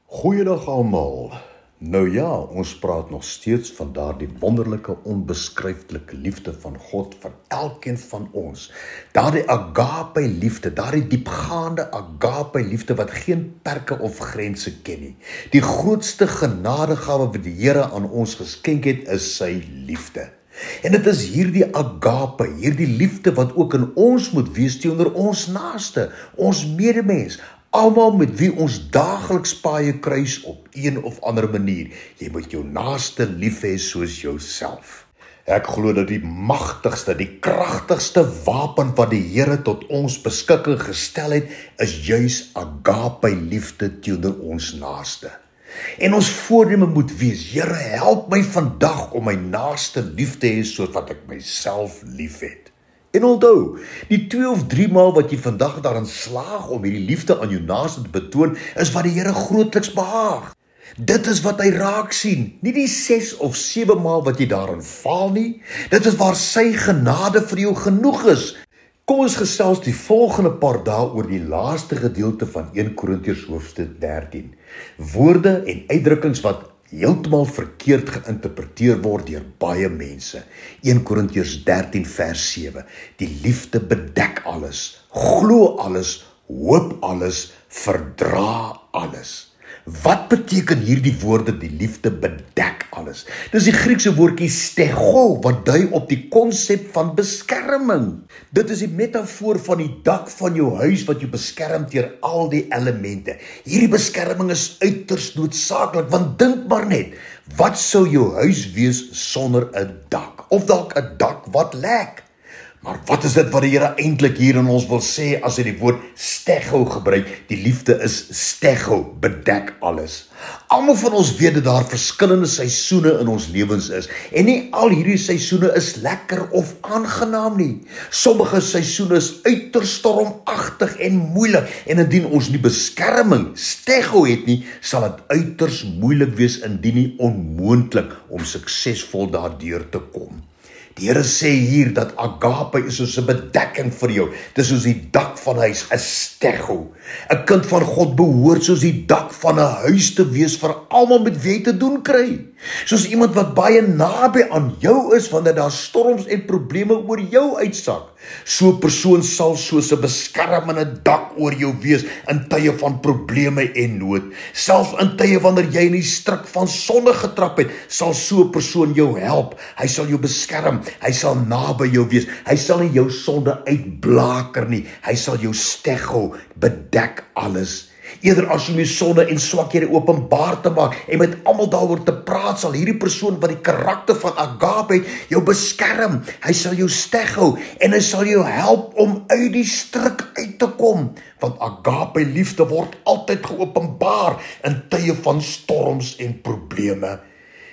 Goeiedag almal. Nou ja, ons praat nog steeds van daardie wonderlike, onbeskryflike liefde van God vir elkeen van ons. Daardie agape liefde, daardie diepgaande agape liefde wat geen perke of grense ken nie. Die grootste genadegawe wat die Here aan ons geskenk het, is sy liefde. En dit is hierdie agape, hierdie liefde wat ook in ons moet wees teenoor ons naaste, ons medemens. Almal met wie ons daagliks paaie kruis op een of ander manier. Jy moet jou naaste lief hê soos jouself. Ek glo dat die magtigste, die kragtigste wapen wat die Here tot ons beskikking gestel het, is juis agape liefde teenoor ons naaste. En ons voorneme moet wees, Here, help my vandag om my naaste lief te hê soos wat ek myself lief het. En onthou, die 2 of 3 maal wat jy vandag daarin slaag om hierdie liefde aan jou naaste te betoon, is wat die Here grootliks behaag. Dit is wat hy raak sien, nie die 6 of 7 maal wat jy daarin faal nie. Dit is waar sy genade vir jou genoeg is. Kom ons gesels die volgende paar dae oor die laaste gedeelte van 1 Korintiërs hoofstuk 13. Woorde en uitdrukkings wat heeltemal verkeerd geïnterpreteer word deur baie mense. 1 Korintiërs 13 vers 7. Die liefde bedek alles, glo alles, hoop alles, verdra alles. Wat beteken hierdie woorde, die liefde bedek alles? Dis die Griekse woordjie stego, wat dui op die konsep van beskerming. Dit is die metafoor van die dak van jou huis wat jou beskerm teen al die elemente. Hierdie beskerming is uiters noodsaaklik, want dink maar net, wat sou jou huis wees sonder 'n dak? Of dalk 'n dak wat lek? Maar wat is dit wat die Here eintlik hier in ons wil sê as hy die woord stego gebruik? Die liefde is stego, bedek alles. Almal van ons weet dat daar verskillende seisoene in ons lewens is, en nie al hierdie seisoene is lekker of aangenaam nie. Sommige seisoene is uiters stormagtig en moeilik, en indien ons nie beskerming, stego het nie, sal dit uiters moeilik wees, indien nie onmoontlik om suksesvol daardeur te kom. Die Here sê hier dat agape is soos 'n bedekking vir jou. Dit is soos die dak van 'n huis, 'n stego. 'n Kind van God behoort soos die dak van 'n huis te wees vir almal met wie jy te doen kry. Soos iemand wat baie naby aan jou is wanneer daar storms en probleme oor jou uitsak. So 'n persoon sal soos 'n beskermende dak oor jou wees in tye van probleme en nood. Selfs in tye wanneer jy in die struik van sonde getrap het, sal so 'n persoon jou help. Hy sal jou beskerm, hy sal naby jou wees. Hy sal nie jou sonde uitblaker nie. Hy sal jou stego, bedek alles. Eerder as om jou sonde en swakhede openbaar te maak en met almal daaroor te praat, sal hierdie persoon wat die karakter van agape het, jou beskerm. Hy sal jou stego en hy sal jou help om uit die struik uit te kom. Want agape liefde word altyd geopenbaar in tye van storms en probleme.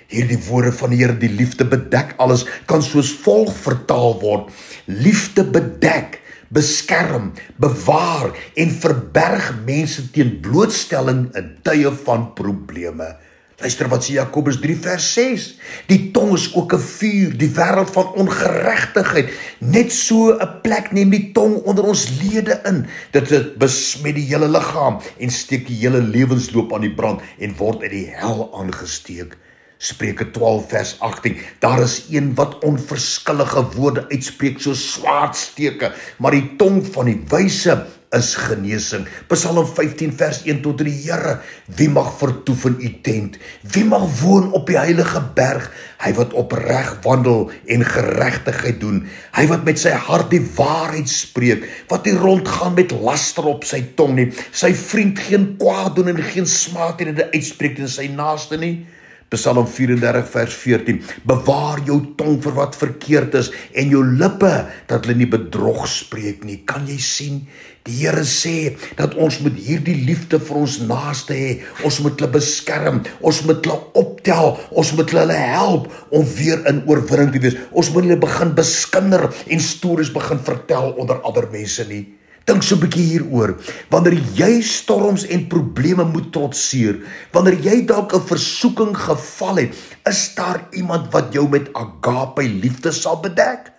Hierdie woorde van die Here, die liefde bedek alles, kan soos volg vertaal word: liefde bedek, beskerm, bewaar en verberg mense teen blootstelling in tye van probleme. Luister wat sê Jakobus 3 vers 6. Die tong is ook 'n vuur, die wêreld van ongeregtigheid. Net so 'n plek neem die tong onder ons lede in. Dit besmet die hele liggaam en steek die hele lewensloop aan die brand en word uit die hel aangesteek. Spreuke 12 vers 18, daar is een wat onverskillige woorde uitspreek soos swaardsteke, maar die tong van die wyse is genesing. Psalm 15 vers 1 tot 3, Here, wie mag vertoef in u tent? Wie mag woon op die heilige berg? Hy wat opreg wandel en geregtigheid doen, hy wat met sy hart die waarheid spreek, wat nie rondgaan met laster op sy tong nie, sy vriend geen kwaad doen en geen smaakhede uitspreek teen sy naaste nie. Psalm 34 vers 14, bewaar jou tong vir wat verkeerd is en jou lippe dat hulle nie bedrog spreek nie. Kan jy sien? Die Here sê dat ons moet hierdie liefde vir ons naaste hê. Ons moet hulle beskerm, ons moet hulle optel, ons moet hulle help om weer in oorwinning te wees. Ons moet hulle begin beskinder en stories begin vertel onder ander mense nie. Dink so 'n bietjie hieroor. Wanneer jy storms en probleme moet trotseer, wanneer jy dalk 'n versoeking geval het, is daar iemand wat jou met agape liefde sal bedek?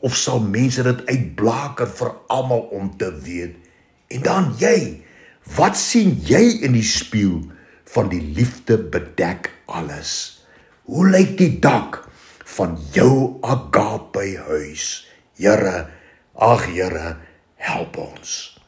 Of sal mense dit uitblaker vir almal om te weet? En dan jy, wat sien jy in die spieël? van die liefde bedek alles. Hoe lyk die dak van jou agape huis? Here, ag Here, help ons.